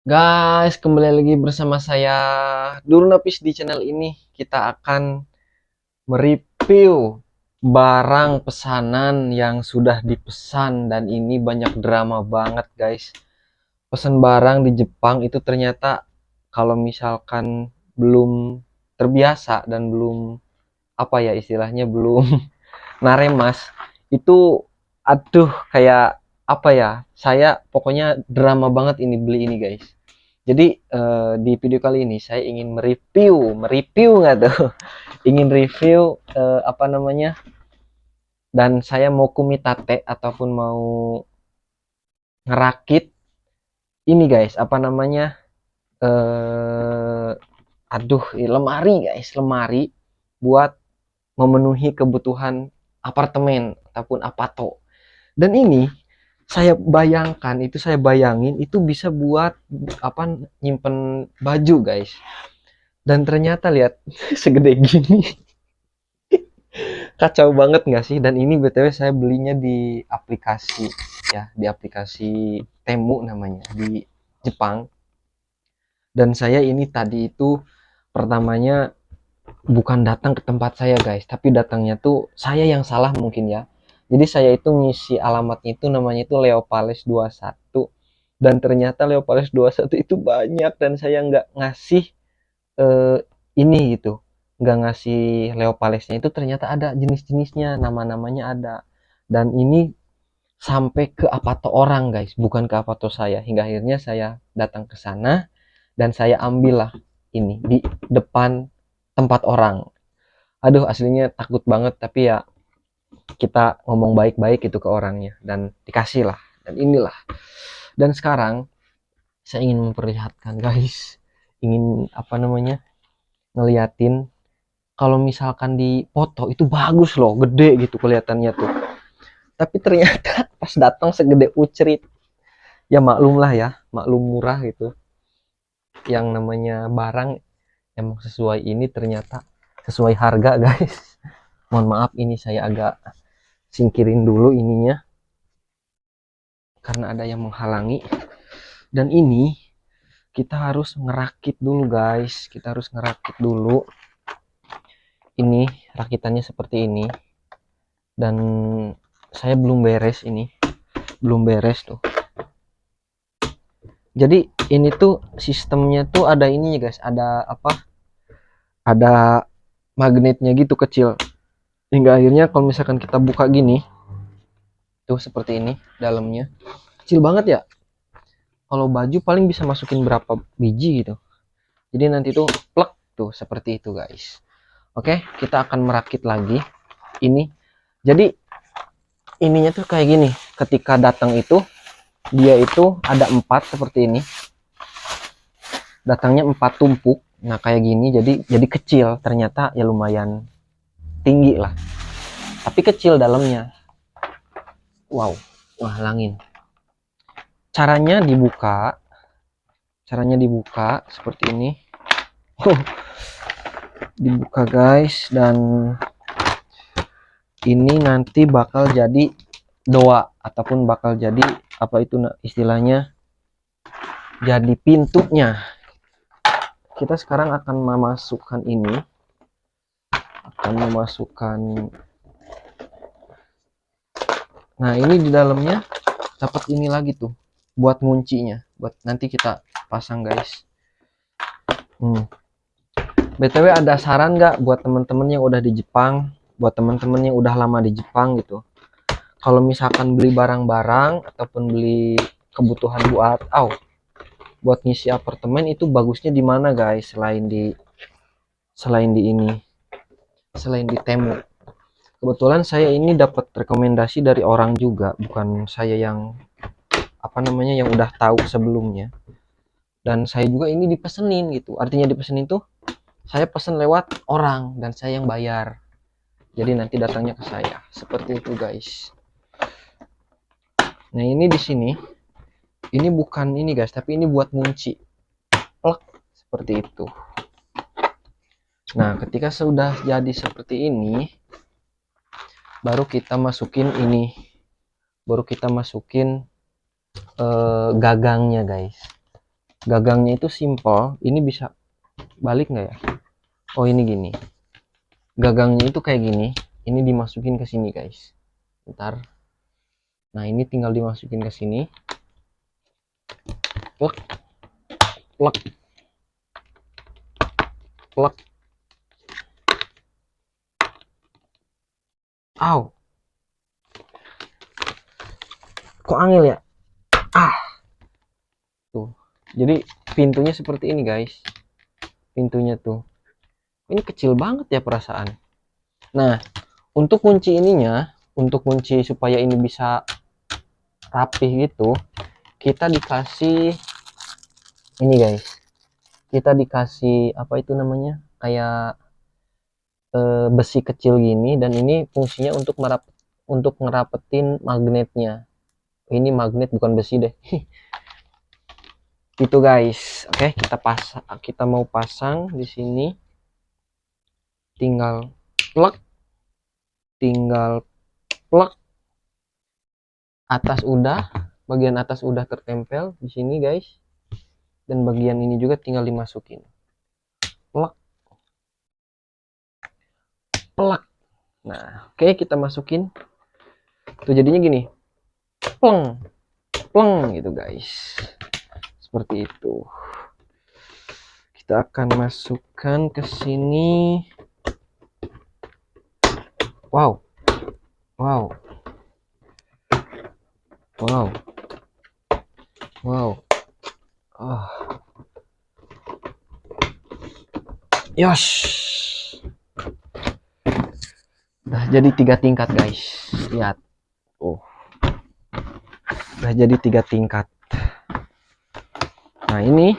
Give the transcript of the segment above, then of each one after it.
Guys, kembali lagi bersama saya Durnapis di channel ini. Kita akan mereview barang pesanan yang sudah dipesan dan ini banyak drama banget, guys. Pesan barang di Jepang itu ternyata kalau misalkan belum terbiasa dan belum apa ya istilahnya belum naremas itu aduh kayak apa ya? Saya pokoknya drama banget ini beli ini, guys. Jadi di video kali ini saya ingin mereview nggak tuh? Ingin review apa namanya? Dan saya mau kumitate ataupun mau ngerakit ini guys, apa namanya? Eh aduh, lemari guys, lemari buat memenuhi kebutuhan apartemen ataupun apato. Dan ini saya bayangin itu bisa buat apa nyimpen baju guys. Dan ternyata lihat segede gini. Kacau banget nggak sih? Dan ini BTW saya belinya di aplikasi ya, di aplikasi Temu namanya di Jepang. Dan saya ini tadi itu pertamanya bukan datang ke tempat saya guys, tapi datangnya tuh saya yang salah mungkin ya. Jadi saya itu ngisi alamatnya itu namanya itu Leopales 21 dan ternyata Leopales 21 itu banyak dan saya nggak ngasih eh, ini gitu, nggak ngasih Leopalesnya itu ternyata ada jenis-jenisnya, nama-namanya ada. Dan ini sampai ke Apato orang guys, bukan ke Apato saya. Hingga akhirnya saya datang ke sana dan saya ambil lah ini di depan tempat orang. Aduh aslinya takut banget tapi ya kita ngomong baik-baik itu ke orangnya dan dikasih lah. Dan inilah. Dan sekarang saya ingin memperlihatkan guys, ingin apa namanya ngeliatin kalau misalkan di foto itu bagus loh, gede gitu kelihatannya tuh. Tapi ternyata pas datang segede ucrit. Ya maklum lah ya, maklum murah gitu. Yang namanya barang emang sesuai ini ternyata sesuai harga guys. Mohon maaf ini saya agak singkirin dulu ininya karena ada yang menghalangi. Dan ini kita harus ngerakit dulu guys. Kita harus ngerakit dulu. Ini rakitannya seperti ini. Dan saya belum beres ini. Belum beres tuh. Jadi ini tuh sistemnya tuh ada ininya guys, ada apa? Ada magnetnya gitu kecil. Hingga akhirnya kalau misalkan kita buka gini, tuh seperti ini dalamnya. Kecil banget ya. Kalau baju paling bisa masukin berapa biji gitu. Jadi nanti tuh plek tuh seperti itu guys. Oke, kita akan merakit lagi ini. Jadi ininya tuh kayak gini. Ketika datang itu dia itu ada 4 seperti ini. Datangnya 4 tumpuk. Nah, kayak gini jadi kecil. Ternyata ya lumayan tinggi lah. Tapi kecil dalamnya. Wow, wah langin. Caranya dibuka. Caranya dibuka seperti ini. Dibuka guys dan ini nanti bakal jadi doa ataupun bakal jadi apa itu istilahnya jadi pintunya. Kita sekarang akan memasukkan ini, akan memasukkan. Nah ini di dalamnya dapat ini lagi tuh buat nguncinya, buat nanti kita pasang guys. BTW ada saran nggak buat temen-temen yang udah di Jepang, buat temen-temen yang udah lama di Jepang gitu? Kalau misalkan beli barang-barang ataupun beli kebutuhan buat ngisi apartemen itu bagusnya di mana guys? Selain di Temu. Kebetulan saya ini dapat rekomendasi dari orang juga, bukan saya yang apa namanya yang udah tahu sebelumnya. Dan saya juga ini dipesenin gitu. Artinya dipesenin tuh saya pesen lewat orang dan saya yang bayar. Jadi nanti datangnya ke saya. Seperti itu guys. Nah, ini di sini ini bukan ini guys, tapi ini buat ngunci. Plek seperti itu. Nah, ketika sudah jadi seperti ini, baru kita masukin ini. Baru kita masukin gagangnya guys. Gagangnya itu simple. Ini bisa balik nggak ya? Oh ini gini. Gagangnya itu kayak gini. Ini dimasukin ke sini guys. Ntar. Nah ini tinggal dimasukin ke sini. Plek, plek, plek. Aw. Kok angel ya? Ah. Tuh. Jadi pintunya seperti ini guys. Pintunya tuh. Ini kecil banget ya perasaan. Nah, untuk kunci ininya, untuk kunci supaya ini bisa rapih gitu, kita dikasih ini guys. Kita dikasih apa itu namanya? Kayak besi kecil gini, dan ini fungsinya untuk ngerapetin magnetnya. Ini magnet bukan besi deh. Itu guys. Oke, kita mau pasang di sini. Tinggal plug, tinggal plug. Bagian atas udah tertempel di sini guys. Dan bagian ini juga tinggal dimasukin. Plug, plug. Nah, oke, kita masukin. Tuh jadinya gini. Pleng, pleng gitu guys. Seperti itu. Kita akan masukkan ke sini. Wow. Wow. Wow. Wow. Oh. Yos. Udah jadi 3 tingkat guys. Lihat. Oh. Udah jadi 3 tingkat. Nah ini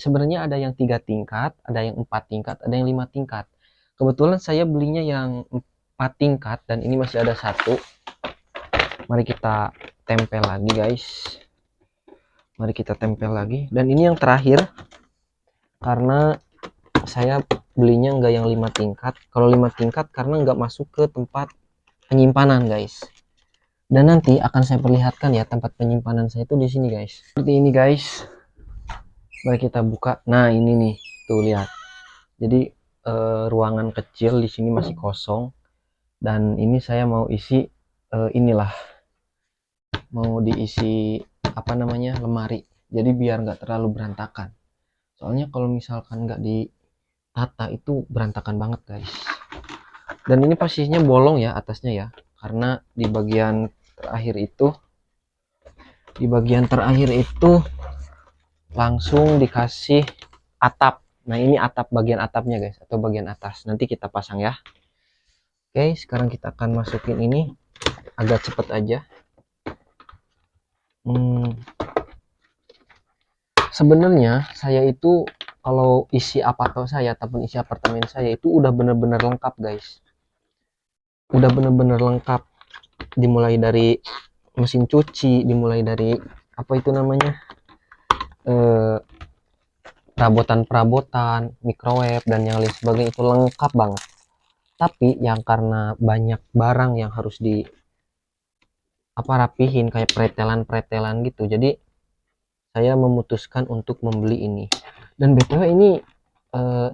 sebenarnya ada yang 3 tingkat, ada yang 4 tingkat, ada yang 5 tingkat. Kebetulan saya belinya yang 4 tingkat dan ini masih ada 1. Mari kita tempel lagi guys. Mari kita tempel lagi. Dan ini yang terakhir, karena saya belinya nggak yang 5 tingkat. Kalau 5 tingkat karena nggak masuk ke tempat penyimpanan guys. Dan nanti akan saya perlihatkan ya tempat penyimpanan saya itu di sini guys. Seperti ini guys. Mari kita buka. Nah ini nih, tuh lihat. Jadi ruangan kecil di sini masih kosong. Dan ini saya mau isi inilah, mau diisi apa namanya, lemari. Jadi biar nggak terlalu berantakan. Soalnya kalau misalkan nggak ditata itu berantakan banget guys. Dan ini posisinya bolong ya atasnya ya, karena di bagian terakhir itu langsung dikasih atap. Nah ini bagian atapnya guys, atau bagian atas. Nanti kita pasang ya. Oke, sekarang kita akan masukin ini. Agak cepet aja. Sebenarnya saya itu kalau isi apartemen saya itu udah bener-bener lengkap guys. Udah bener-bener lengkap. Dimulai dari mesin cuci, dimulai dari apa itu namanya, perabotan, microwave dan yang lain sebagainya, itu lengkap banget. Tapi yang karena banyak barang yang harus rapihin, kayak pretelan gitu, jadi saya memutuskan untuk membeli ini. Dan btw ini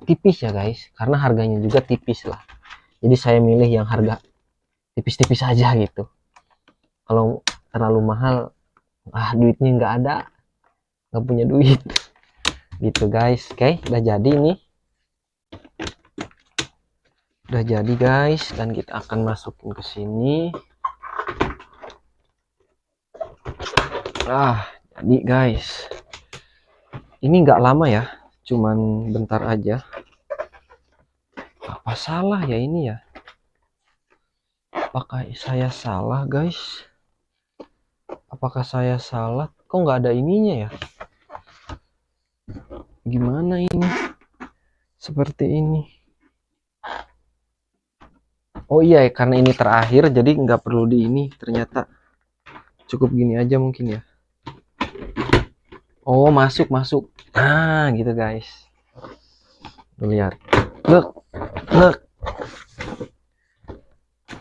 tipis ya guys, karena harganya juga tipis lah. Jadi saya milih yang harga tipis-tipis aja gitu. Kalau terlalu mahal, duitnya nggak ada, nggak punya duit gitu guys. Oke, udah jadi ini, udah jadi guys, dan kita akan masukin ke sini. Jadi guys, ini nggak lama ya, cuman bentar aja. Apa salah ya ini ya? Apakah saya salah guys? Apakah saya salah? Kok nggak ada ininya ya? Gimana ini? Seperti ini. Oh iya, karena ini terakhir, jadi nggak perlu di ini. Ternyata cukup gini aja mungkin ya. Oh, masuk. Nah, gitu guys. Lihat. Look.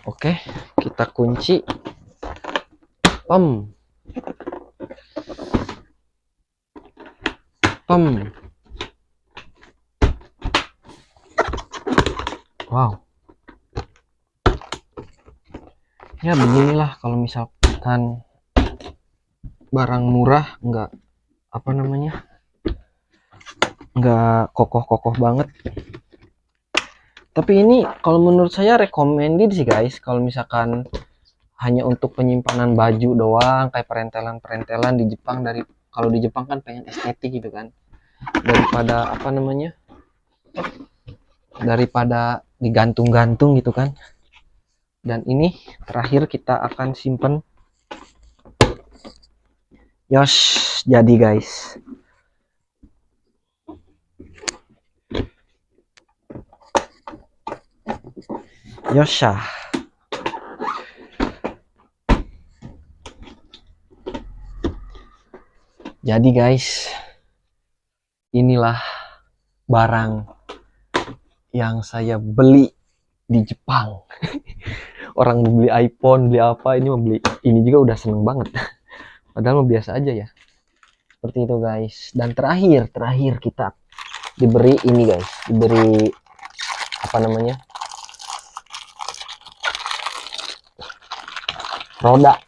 Oke, kita kunci. Pem. Wow. Ya beginilah kalau misalkan barang murah, nggak apa namanya, nggak kokoh-kokoh banget. Tapi ini kalau menurut saya recommended sih guys, kalau misalkan hanya untuk penyimpanan baju doang, kayak perentelan-perentelan di Jepang. Kalau di Jepang kan pengen estetik gitu kan, daripada apa namanya, daripada digantung-gantung gitu kan. Dan ini terakhir kita akan simpen. Yos, jadi guys. Yosha. Jadi guys, inilah barang yang saya beli di Jepang. Orang mau beli iPhone, beli apa, ini mau beli ini juga udah seneng banget. Padahal mau biasa aja ya. Seperti itu guys. Dan terakhir kita diberi ini guys, diberi apa namanya, roda.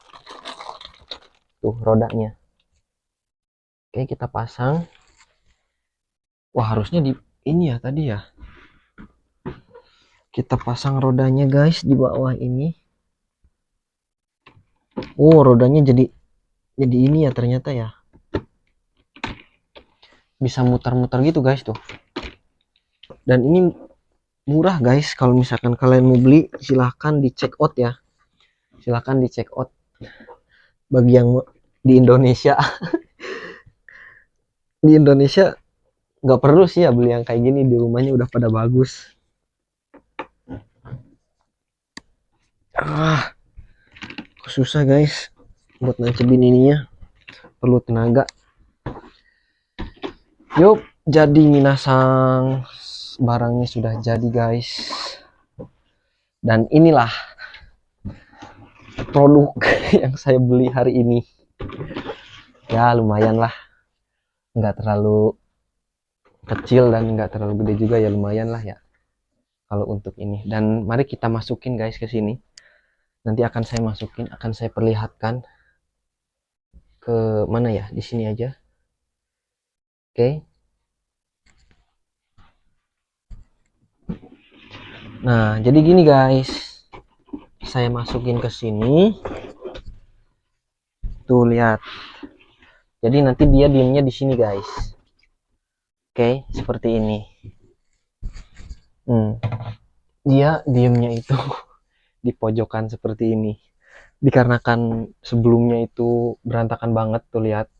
Tuh rodanya. Oke, kita pasang. Wah, harusnya di ini ya tadi ya. Kita pasang rodanya guys di bawah ini. Oh, rodanya jadi ini ya ternyata ya. Bisa muter-muter gitu guys tuh. Dan ini murah guys. Kalau misalkan kalian mau beli, silahkan di check out ya. Silahkan di check out. Bagi yang di Indonesia, di Indonesia nggak perlu sih ya beli yang kayak gini, di rumahnya udah pada bagus. Susah guys buat nancepin ininya, perlu tenaga. Yuk, jadi minasang, barangnya sudah jadi guys. Dan inilah produk yang saya beli hari ini. Ya lumayan lah, nggak terlalu kecil dan nggak terlalu gede juga, ya lumayan lah ya kalau untuk ini. Dan mari kita masukin guys ke sini. Nanti akan saya masukin, akan saya perlihatkan ke mana ya, di sini aja. Oke. Nah, jadi gini guys. Saya masukin ke sini. Tuh lihat. Jadi nanti dia diemnya di sini guys. Oke, seperti ini. Dia diemnya itu di pojokan seperti ini. Dikarenakan sebelumnya itu berantakan banget, tuh lihat.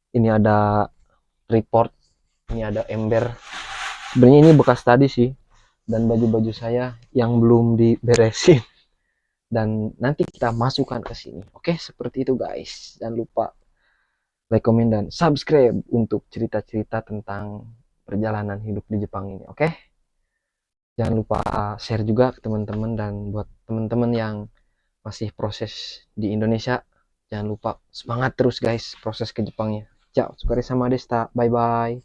Ini ada report, ini ada ember. Sebenarnya ini bekas tadi sih, dan baju-baju saya yang belum diberesin. Dan nanti kita masukkan ke sini. Oke, seperti itu guys. Jangan lupa like, comment, dan subscribe untuk cerita-cerita tentang perjalanan hidup di Jepang ini. Oke? Jangan lupa share juga ke teman-teman, dan buat teman-teman yang masih proses di Indonesia, jangan lupa semangat terus guys proses ke Jepangnya. Ciao, sukare sama desta. Bye bye.